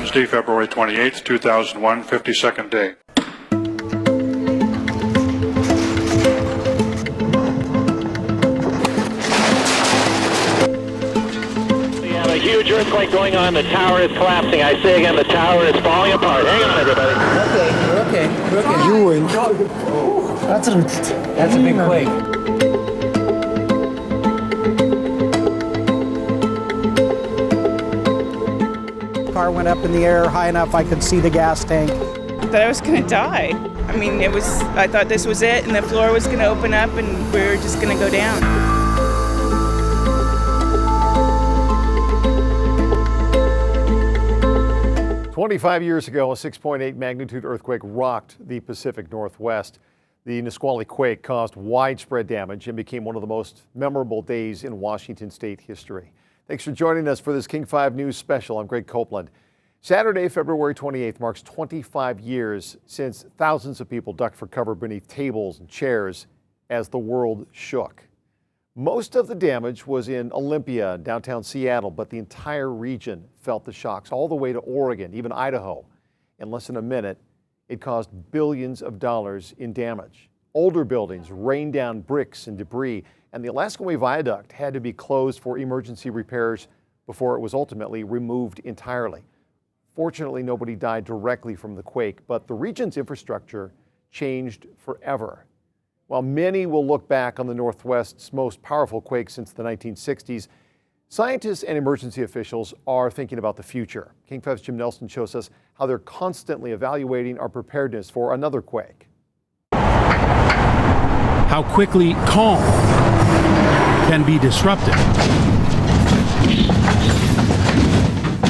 Wednesday, February 28th, 2001, 52nd day. We have a huge earthquake going on. The tower is collapsing. I say again, the tower is falling apart. Hang on, everybody. Okay. That's a big quake. Car went up in the air high enough I could see the gas tank. That I was going to die. I mean, I thought this was it, and the floor was going to open up, and we were just going to go down. "25 years ago, a 6.8 magnitude earthquake rocked the Pacific Northwest. The Nisqually-earthquake caused widespread damage and became one of the most memorable days in Washington state history. Thanks for joining us for this King 5 News special. I'm Greg Copeland. Saturday, February 28th marks 25 years since thousands of people ducked for cover beneath tables and chairs as the world shook. Most of the damage was in Olympia and downtown Seattle, but the entire region felt the shocks all the way to Oregon, even Idaho. In less than a minute, it caused billions of dollars in damage. Older buildings rained down bricks and debris, and the Alaskan Way Viaduct had to be closed for emergency repairs before it was ultimately removed entirely. Fortunately, nobody died directly from the quake, but the region's infrastructure changed forever. While many will look back on the Northwest's most powerful quake since the 1960s, scientists and emergency officials are thinking about the future. King 5's Jim Nelson shows us how they're constantly evaluating our preparedness for another quake. How quickly calm can be disrupted.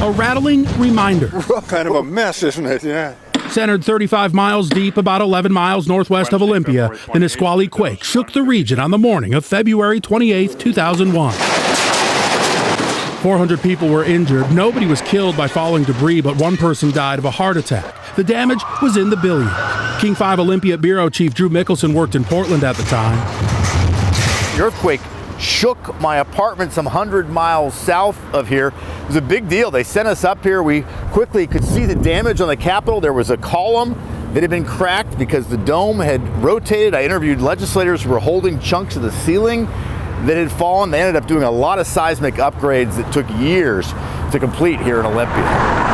A rattling reminder. Kind of a mess, isn't it? Yeah. Centered 35 miles deep, about 11 miles northwest of Olympia, the Nisqually quake shook the region on the morning of February 28, 2001. 400 people were injured. Nobody was killed by falling debris, but one person died of a heart attack. The damage was in the billions. King 5 Olympia Bureau Chief Drew Mickelson worked in Portland at the time. The earthquake shook my apartment some 100 miles south of here. It was a big deal. They sent us up here. We quickly could see the damage on the Capitol. There was a column that had been cracked because the dome had rotated. I interviewed legislators who were holding chunks of the ceiling that had fallen. They ended up doing a lot of seismic upgrades that took years to complete here in Olympia.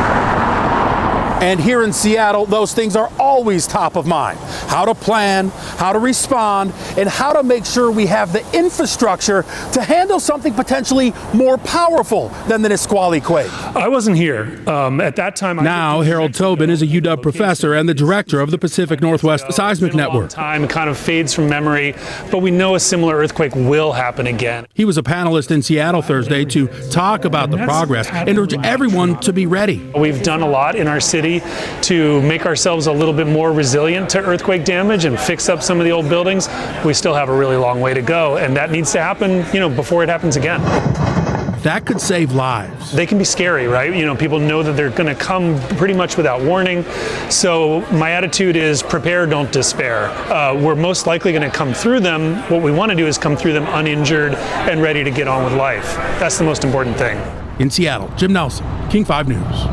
And here in Seattle, those things are always top of mind. How to plan, how to respond, and how to make sure we have the infrastructure to handle something potentially more powerful than the Nisqually quake. I wasn't here at that time. Now, Harold Tobin is a UW professor and the director of the Pacific Northwest Seismic Network. Time kind of fades from memory, but we know a similar earthquake will happen again. He was a panelist in Seattle Thursday to talk about the progress and urge everyone to be ready. We've done a lot in our city to make ourselves a little bit more resilient to earthquake damage and fix up some of the old buildings. We still have a really long way to go, and that needs to happen, before it happens again. That could save lives. They can be scary, right? People know that they're going to come pretty much without warning. So my attitude is prepare, don't despair. We're most likely going to come through them. What we want to do is come through them uninjured and ready to get on with life. That's the most important thing. In Seattle, Jim Nelson, King 5 News.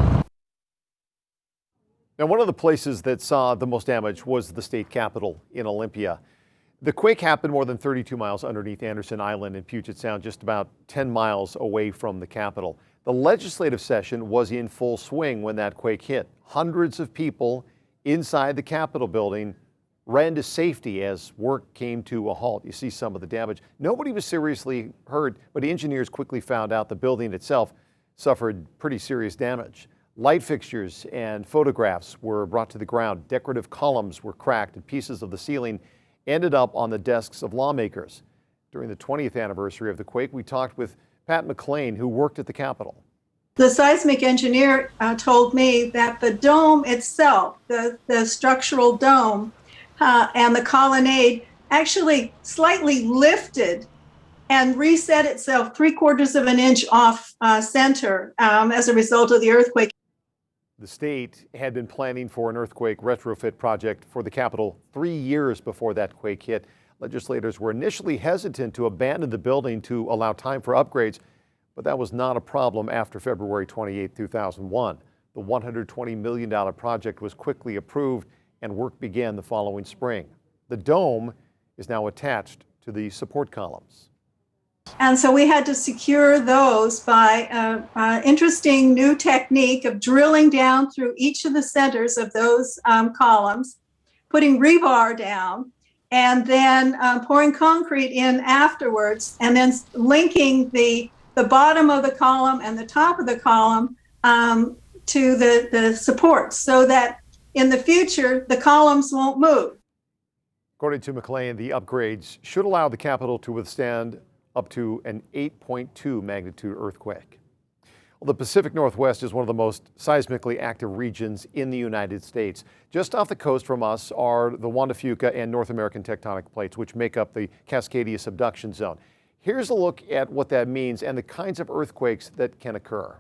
Now, one of the places that saw the most damage was the state capitol in Olympia. The quake happened more than 32 miles underneath Anderson Island in Puget Sound, just about 10 miles away from the Capitol. The legislative session was in full swing when that quake hit. Hundreds of people inside the Capitol building ran to safety as work came to a halt. You see some of the damage. Nobody was seriously hurt, but engineers quickly found out the building itself suffered pretty serious damage. Light fixtures and photographs were brought to the ground. Decorative columns were cracked and pieces of the ceiling ended up on the desks of lawmakers. During the 20th anniversary of the quake, we talked with Pat McLean, who worked at the Capitol. The seismic engineer told me that the dome itself, the structural dome and the colonnade actually slightly lifted and reset itself 3/4 of an inch off center as a result of the earthquake. The state had been planning for an earthquake retrofit project for the Capitol 3 years before that quake hit. Legislators were initially hesitant to abandon the building to allow time for upgrades, but that was not a problem after February 28, 2001. The $120 million project was quickly approved and work began the following spring. The dome is now attached to the support columns. And so we had to secure those by an interesting new technique of drilling down through each of the centers of those columns, putting rebar down, and then pouring concrete in afterwards, and then linking the bottom of the column and the top of the column to the supports, so that in the future the columns won't move. According to McLean, the upgrades should allow the Capitol to withstand up to an 8.2 magnitude earthquake. Well, the Pacific Northwest is one of the most seismically active regions in the United States. Just off the coast from us are the Juan de Fuca and North American tectonic plates, which make up the Cascadia subduction zone. Here's a look at what that means and the kinds of earthquakes that can occur.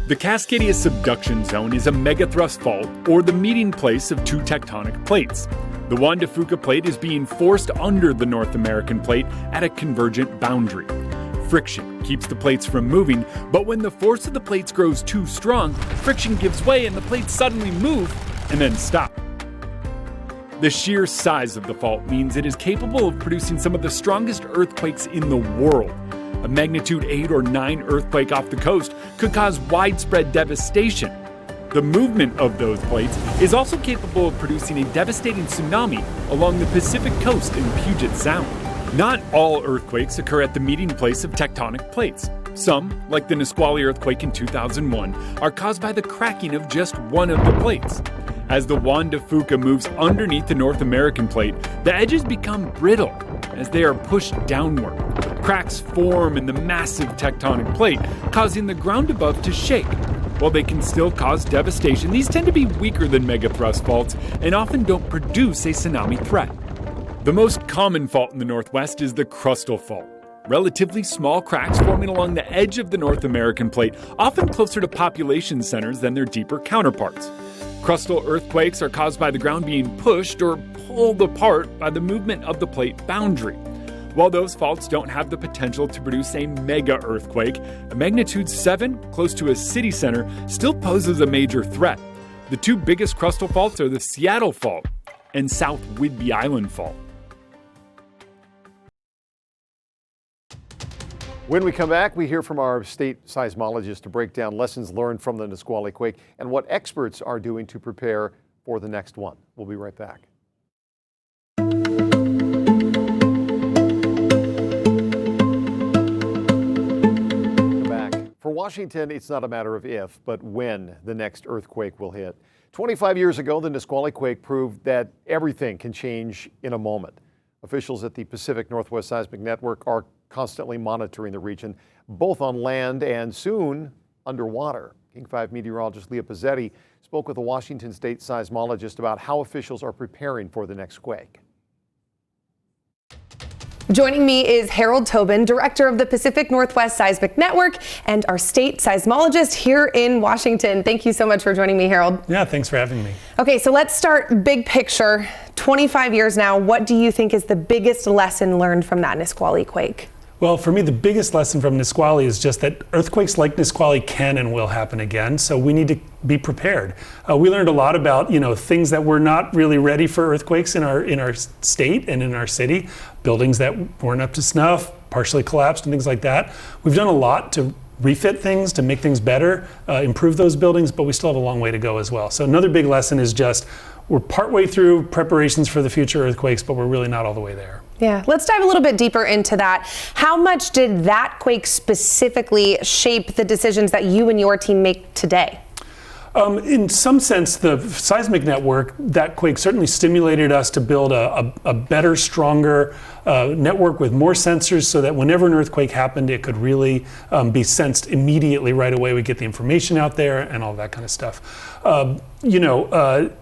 The Cascadia subduction zone is a megathrust fault, or the meeting place of two tectonic plates. The Juan de Fuca plate is being forced under the North American plate at a convergent boundary. Friction keeps the plates from moving, but when the force of the plates grows too strong, friction gives way and the plates suddenly move and then stop. The sheer size of the fault means it is capable of producing some of the strongest earthquakes in the world. A magnitude 8 or 9 earthquake off the coast could cause widespread devastation. The movement of those plates is also capable of producing a devastating tsunami along the Pacific coast in Puget Sound. Not all earthquakes occur at the meeting place of tectonic plates. Some, like the Nisqually-earthquake in 2001, are caused by the cracking of just one of the plates. As the Juan de Fuca moves underneath the North American plate, the edges become brittle as they are pushed downward. Cracks form in the massive tectonic plate, causing the ground above to shake. While they can still cause devastation, these tend to be weaker than megathrust faults and often don't produce a tsunami threat. The most common fault in the Northwest is the crustal fault. Relatively small cracks forming along the edge of the North American plate, often closer to population centers than their deeper counterparts. Crustal earthquakes are caused by the ground being pushed or pulled apart by the movement of the plate boundary. While those faults don't have the potential to produce a mega earthquake, a magnitude 7 close to a city center still poses a major threat. The two biggest crustal faults are the Seattle Fault and South Whidbey Island Fault. When we come back, we hear from our state seismologist to break down lessons learned from the Nisqually quake and what experts are doing to prepare for the next one. We'll be right back. For Washington, it's not a matter of if, but when the next earthquake will hit. 25 years ago, the Nisqually quake proved that everything can change in a moment. Officials at the Pacific Northwest Seismic Network are constantly monitoring the region, both on land and soon underwater. King 5 meteorologist Leah Pizzetti spoke with a Washington state seismologist about how officials are preparing for the next quake. Joining me is Harold Tobin, director of the Pacific Northwest Seismic Network and our state seismologist here in Washington. Thank you so much for joining me, Harold. Yeah, thanks for having me. Okay, so let's start big picture. 25 years now, what do you think is the biggest lesson learned from that Nisqually quake? Well, for me, the biggest lesson from Nisqually is just that earthquakes like Nisqually can and will happen again, so we need to be prepared. We learned a lot about, things that were not really ready for earthquakes in our state and in our city, buildings that weren't up to snuff, partially collapsed and things like that. We've done a lot to refit things, to make things better, improve those buildings, but we still have a long way to go as well. So another big lesson is just we're partway through preparations for the future earthquakes, but we're really not all the way there. Yeah, let's dive a little bit deeper into that. How much did that quake specifically shape the decisions that you and your team make today? In some sense, the seismic network, that quake certainly stimulated us to build a better, stronger network with more sensors so that whenever an earthquake happened, it could really be sensed immediately right away. We get the information out there and all that kind of stuff.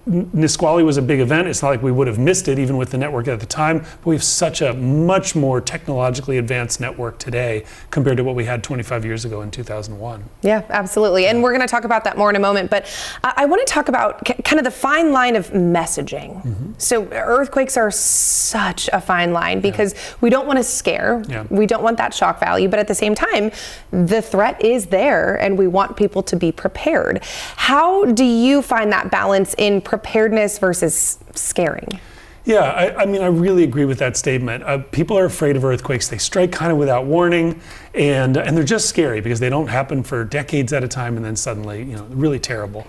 Nisqually was a big event. It's not like we would have missed it even with the network at the time, but we have such a much more technologically advanced network today compared to what we had 25 years ago in 2001. Yeah, absolutely. And we're going to talk about that more in a moment, but I want to talk about kind of the fine line of messaging. So earthquakes are such a fine line because we don't want to scare, we don't want that shock value, but at the same time, the threat is there and we want people to be prepared. How do you find that balance in preparedness versus scaring? Yeah, I mean, I really agree with that statement. People are afraid of earthquakes. They strike kind of without warning, and they're just scary because they don't happen for decades at a time and then suddenly, really terrible.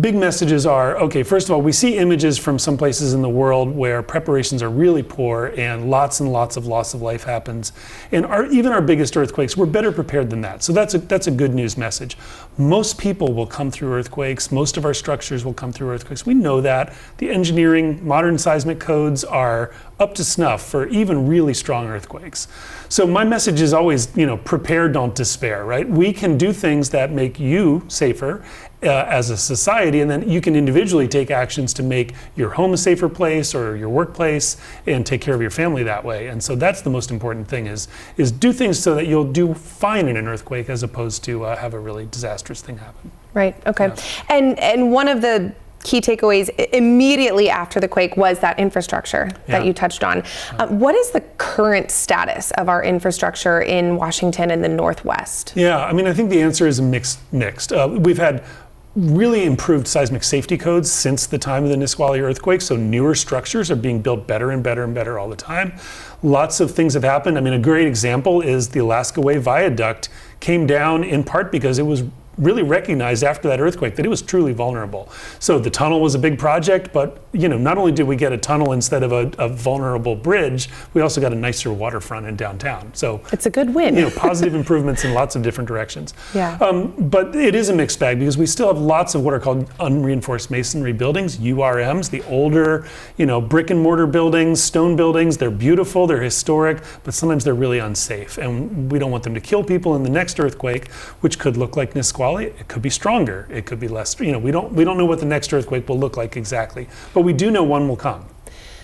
Big messages are, okay, first of all, we see images from some places in the world where preparations are really poor and lots of loss of life happens. And even our biggest earthquakes, we're better prepared than that. So that's a good news message. Most people will come through earthquakes. Most of our structures will come through earthquakes. We know that. The engineering, modern seismic codes are up to snuff for even really strong earthquakes. So my message is always, prepare, don't despair, right? We can do things that make you safer as a society, and then you can individually take actions to make your home a safer place or your workplace and take care of your family that way. And so that's the most important thing is do things so that you'll do fine in an earthquake as opposed to have a really disastrous thing happen. Right, okay. Yeah. And one of the key takeaways immediately after the quake was that infrastructure that you touched on. What is the current status of our infrastructure in Washington and the Northwest? Yeah, I mean, I think the answer is mixed. We've had really improved seismic safety codes since the time of the Nisqually earthquake, so newer structures are being built better and better and better all the time. Lots of things have happened. I mean, a great example is the Alaska Way Viaduct came down in part because it was really recognized after that earthquake that it was truly vulnerable. So the tunnel was a big project, but not only did we get a tunnel instead of a vulnerable bridge, we also got a nicer waterfront in downtown. So it's a good win. Positive improvements in lots of different directions. Yeah. But it is a mixed bag because we still have lots of what are called unreinforced masonry buildings, URMs, the older, brick and mortar buildings, stone buildings. They're beautiful, they're historic, but sometimes they're really unsafe. And we don't want them to kill people in the next earthquake, which could look like Nisqually. It could be stronger, it could be less, we don't know what the next earthquake will look like exactly, but we do know one will come.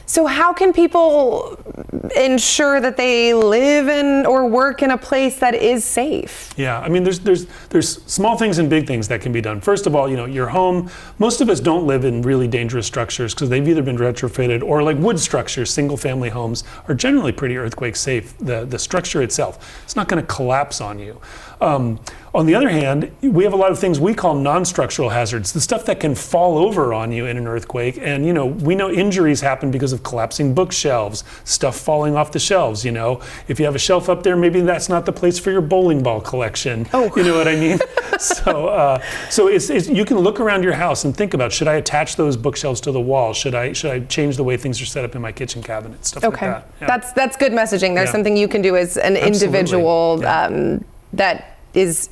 So how can people ensure that they live in or work in a place that is safe? Yeah, I mean, there's small things and big things that can be done. First of all, your home, most of us don't live in really dangerous structures because they've either been retrofitted or like wood structures, single family homes are generally pretty earthquake safe. The structure itself, it's not going to collapse on you. On the other hand, we have a lot of things we call non-structural hazards, the stuff that can fall over on you in an earthquake. And we know injuries happen because of collapsing bookshelves, stuff falling off the shelves. If you have a shelf up there, maybe that's not the place for your bowling ball collection. Oh. You know what I mean? So it's you can look around your house and think about, should I attach those bookshelves to the wall? Should I change the way things are set up in my kitchen cabinet? Stuff like that. Yeah. That's good messaging. There's something you can do as an individual that is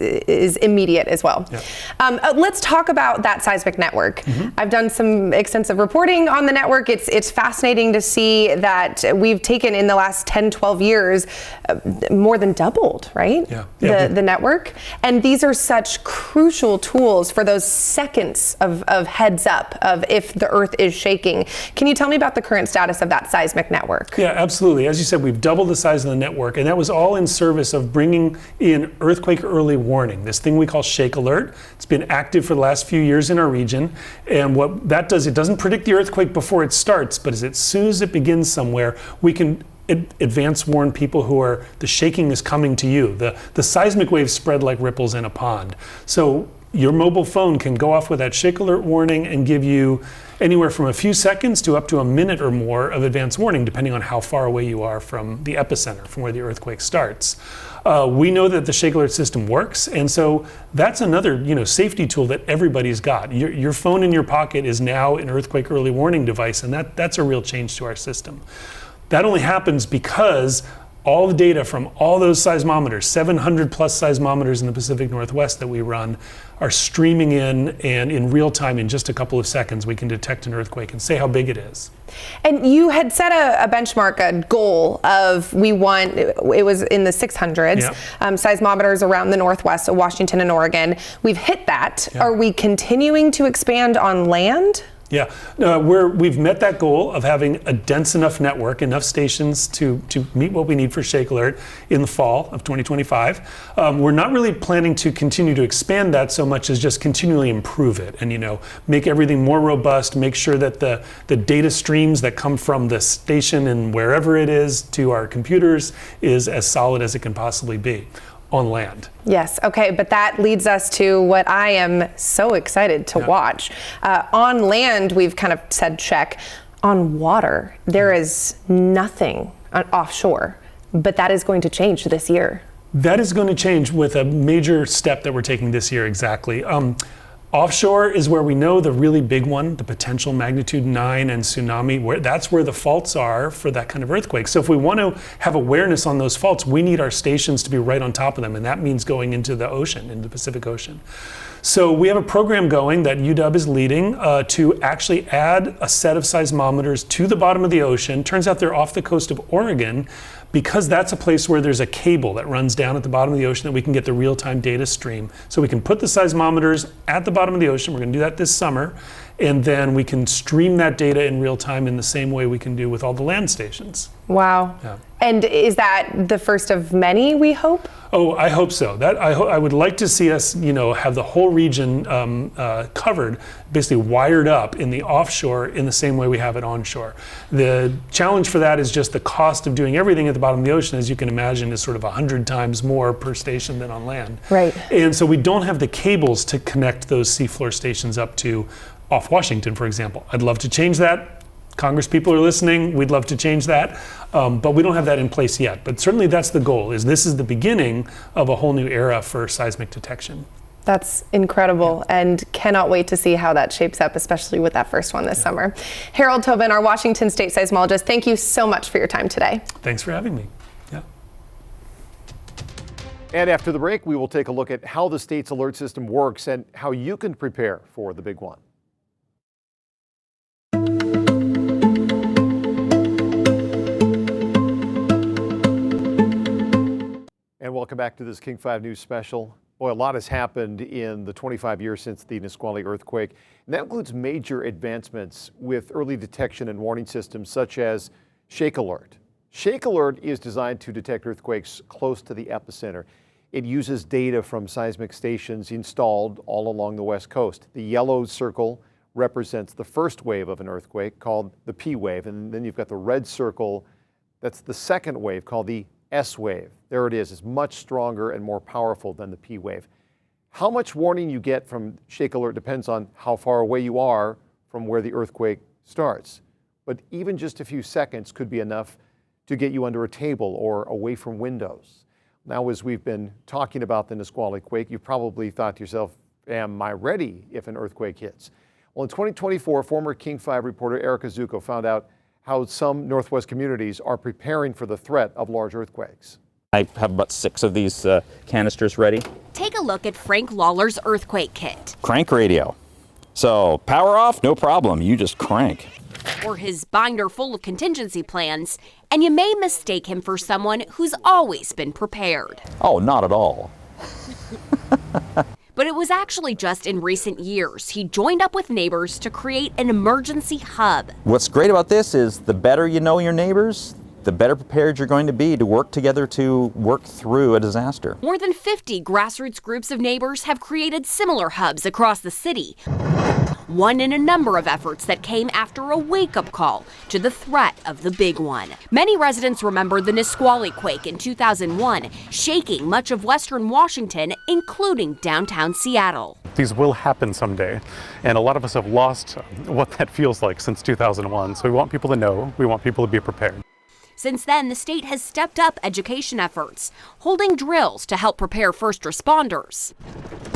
immediate as well. Yeah. Let's talk about that seismic network. I've done some extensive reporting on the network. It's fascinating to see that we've taken in the last 10, 12 years, more than doubled, right? The network. And these are such crucial tools for those seconds of heads up of if the earth is shaking. Can you tell me about the current status of that seismic network? Yeah, absolutely. As you said, we've doubled the size of the network, and that was all in service of bringing in earthquake early warning, this thing we call Shake Alert. It's been active for the last few years in our region, and what that does, it doesn't predict the earthquake before it starts, but as soon as it begins somewhere, we can advance warn people who are, the shaking is coming to you. The seismic waves spread like ripples in a pond. So your mobile phone can go off with that Shake Alert warning and give you anywhere from a few seconds to up to a minute or more of advance warning, depending on how far away you are from the epicenter, from where the earthquake starts. We know that the Shake Alert system works, and so that's another safety tool that everybody's got. Your phone in your pocket is now an earthquake early warning device, and that's a real change to our system. That only happens because all the data from all those seismometers, 700 plus seismometers in the Pacific Northwest that we run, are streaming in, and in real time, in just a couple of seconds, we can detect an earthquake and say how big it is. And you had set a benchmark, a goal of it was in the 600s, seismometers around the Northwest, so Washington and Oregon. We've hit that. Are we continuing to expand on land? Yeah, we've met that goal of having a dense enough network, enough stations to meet what we need for Shake Alert in the fall of 2025. We're not really planning to continue to expand that so much as just continually improve it and, make everything more robust, make sure that the data streams that come from the station and wherever it is to our computers is as solid as it can possibly be on land. Yes, okay, but that leads us to what I am so excited to watch. On land, we've kind of said check. On water, there is nothing offshore, but that is going to change this year. That is going to change with a major step that we're taking this year, exactly. Offshore is where we know the really big one, the potential magnitude 9 and tsunami, that's where the faults are for that kind of earthquake. So if we want to have awareness on those faults, we need our stations to be right on top of them, and that means going into the ocean, into the Pacific Ocean. So we have a program going that UW is leading to actually add a set of seismometers to the bottom of the ocean. Turns out they're off the coast of Oregon, because that's a place where there's a cable that runs down at the bottom of the ocean that we can get the real-time data stream. So we can put the seismometers at the bottom of the ocean. We're going to do that this summer. And then we can stream that data in real time in the same way we can do with all the land stations. Wow. Yeah. And is that the first of many, we hope? Oh, I hope so. I would like to see us, have the whole region covered, basically wired up in the offshore in the same way we have it onshore. The challenge for that is just the cost of doing everything at the bottom of the ocean, as you can imagine, is sort of 100 times more per station than on land. Right. And so we don't have the cables to connect those seafloor stations up to off Washington, for example. I'd love to change that. Congress people are listening. We'd love to change that. But we don't have that in place yet. But certainly that's the goal, is this is the beginning of a whole new era for seismic detection. That's incredible, and cannot wait to see how that shapes up, especially with that first one this summer. Harold Tobin, our Washington State seismologist, thank you so much for your time today. Thanks for having me. Yeah. And after the break, we will take a look at how the state's alert system works and how you can prepare for the big one. And welcome back to this King 5 News special. Boy, a lot has happened in the 25 years since the Nisqually earthquake. And that includes major advancements with early detection and warning systems such as Shake Alert. Shake Alert is designed to detect earthquakes close to the epicenter. It uses data from seismic stations installed all along the West Coast. The yellow circle represents the first wave of an earthquake, called the P wave. And then you've got the red circle, that's the second wave, called the S wave. There it is. It's much stronger and more powerful than the P wave. How much warning you get from Shake Alert depends on how far away you are from where the earthquake starts. But even just a few seconds could be enough to get you under a table or away from windows. Now, as we've been talking about the Nisqually quake, you've probably thought to yourself, am I ready if an earthquake hits? Well, in 2024, former King 5 reporter Erica Zucco found out how some Northwest communities are preparing for the threat of large earthquakes. I have about 6 of these canisters ready. Take a look at Frank Lawler's earthquake kit. Crank radio. So power off, no problem. You just crank. Or his binder full of contingency plans, and you may mistake him for someone who's always been prepared. Oh, not at all. But it was actually just in recent years he joined up with neighbors to create an emergency hub. What's great about this is the better you know your neighbors, the better prepared you're going to be to work together to work through a disaster. More than 50 grassroots groups of neighbors have created similar hubs across the city. One in a number of efforts that came after a wake-up call to the threat of the big one. Many residents remember the Nisqually quake in 2001, shaking much of western Washington, including downtown Seattle. These will happen someday, and a lot of us have lost what that feels like since 2001, so we want people to know, we want people to be prepared. Since then, the state has stepped up education efforts, holding drills to help prepare first responders,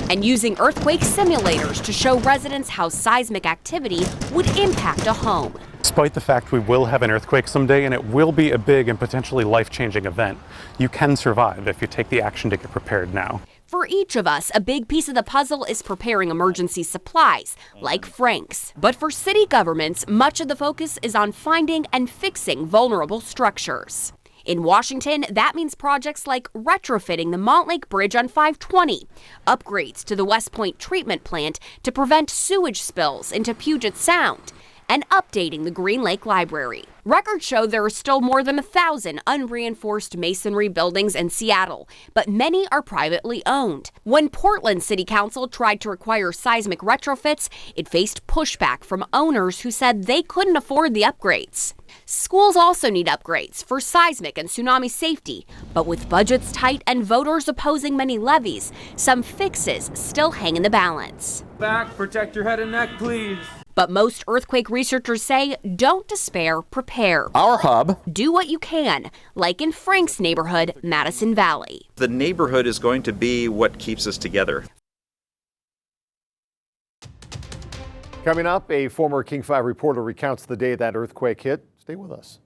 and using earthquake simulators to show residents how seismic activity would impact a home. Despite the fact we will have an earthquake someday, and it will be a big and potentially life-changing event, you can survive if you take the action to get prepared now. For each of us, a big piece of the puzzle is preparing emergency supplies, like Frank's. But for city governments, much of the focus is on finding and fixing vulnerable structures. In Washington, that means projects like retrofitting the Montlake Bridge on 520, upgrades to the West Point treatment plant to prevent sewage spills into Puget Sound, and updating the Green Lake Library. Records show there are still more than 1,000 unreinforced masonry buildings in Seattle, but many are privately owned. When Portland City Council tried to require seismic retrofits, it faced pushback from owners who said they couldn't afford the upgrades. Schools also need upgrades for seismic and tsunami safety, but with budgets tight and voters opposing many levies, some fixes still hang in the balance. Back, protect your head and neck, please. But most earthquake researchers say, don't despair, prepare. Our hub. Do what you can, like in Frank's neighborhood, Madison Valley. The neighborhood is going to be what keeps us together. Coming up, a former King 5 reporter recounts the day that earthquake hit. Stay with us.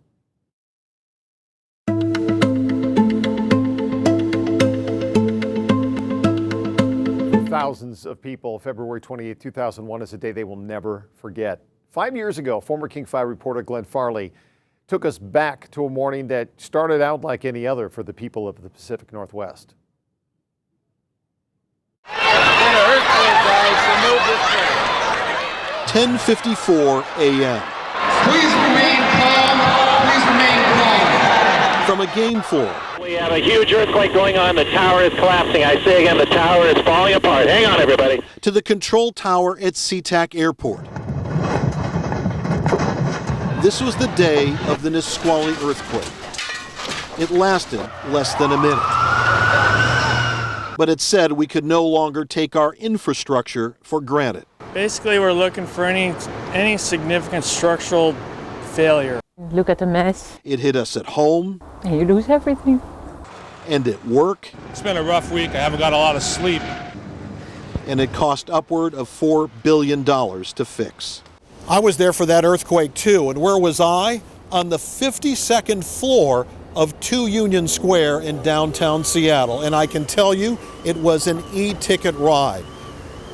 Thousands of people, February 28, 2001 is a day they will never forget. 5 years ago, former King 5 reporter Glenn Farley took us back to a morning that started out like any other for the people of the Pacific Northwest. 10:54 a.m. Please remain calm. Please remain calm. From a game floor. We have a huge earthquake going on. The tower is collapsing. I say again, the tower is falling apart. Hang on, everybody. To the control tower at SeaTac Airport. This was the day of the Nisqually earthquake. It lasted less than a minute. But it said we could no longer take our infrastructure for granted. Basically, we're looking for any significant structural failure. Look at the mess. It hit us at home. And you lose everything. And at work. It's been a rough week. I haven't got a lot of sleep. And it cost upward of $4 billion to fix. I was there for that earthquake too, and where was I? On the 52nd floor of 2 Union Square in downtown Seattle, and I can tell you it was an e-ticket ride.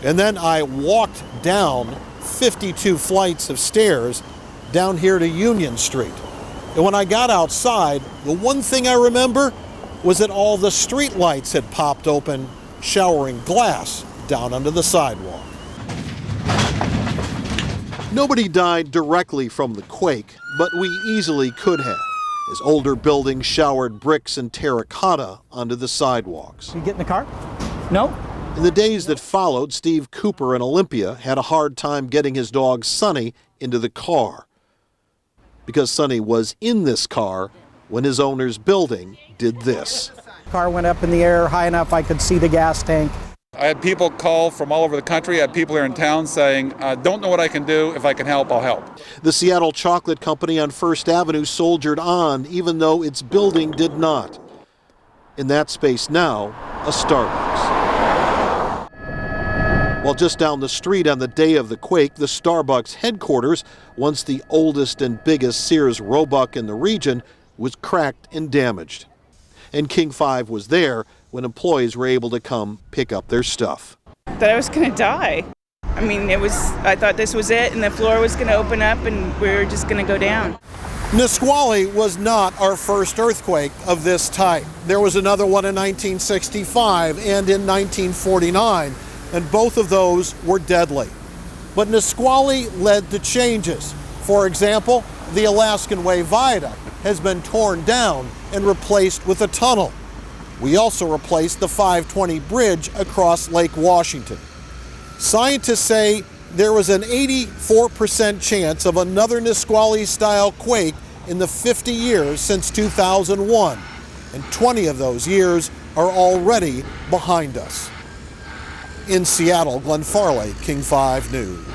And then I walked down 52 flights of stairs down here to Union Street. And when I got outside, the one thing I remember was that all the street lights had popped open, showering glass down onto the sidewalk. Nobody died directly from the quake, but we easily could have, as older buildings showered bricks and terracotta onto the sidewalks. You get in the car? No? In the days that followed, Steve Cooper in Olympia had a hard time getting his dog Sonny into the car, because Sonny was in this car when his owner's building did this. Car went up in the air high enough I could see the gas tank. I had people call from all over the country. I had people here in town saying, don't know what I can do. If I can help, I'll help. The Seattle Chocolate Company on First Avenue soldiered on, even though its building did not. In that space now, a Starbucks. While just down the street on the day of the quake, the Starbucks headquarters, once the oldest and biggest Sears Roebuck in the region, was cracked and damaged. And King 5 was there when employees were able to come pick up their stuff. That I was going to die. I mean, I thought this was it, and the floor was going to open up, and we were just going to go down. Nisqually was not our first earthquake of this type. There was another one in 1965 and in 1949. And both of those were deadly. But Nisqually led to changes. For example, the Alaskan Way Viaduct has been torn down and replaced with a tunnel. We also replaced the 520 bridge across Lake Washington. Scientists say there was an 84% chance of another Nisqually-style quake in the 50 years since 2001, and 20 of those years are already behind us. In Seattle, Glenn Farley, King 5 News.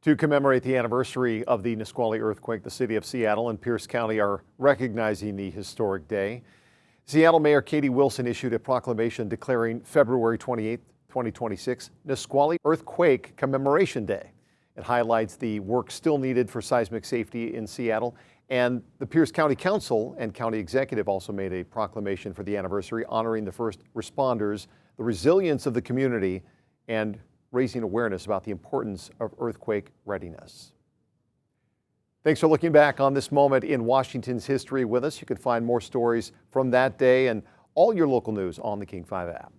To commemorate the anniversary of the Nisqually earthquake, the city of Seattle and Pierce County are recognizing the historic day. Seattle Mayor Katie Wilson issued a proclamation declaring February 28, 2026, Nisqually Earthquake Commemoration Day. It highlights the work still needed for seismic safety in Seattle. And the Pierce County Council and County Executive also made a proclamation for the anniversary, honoring the first responders, the resilience of the community, and raising awareness about the importance of earthquake readiness. Thanks for looking back on this moment in Washington's history with us. You can find more stories from that day and all your local news on the King 5 app.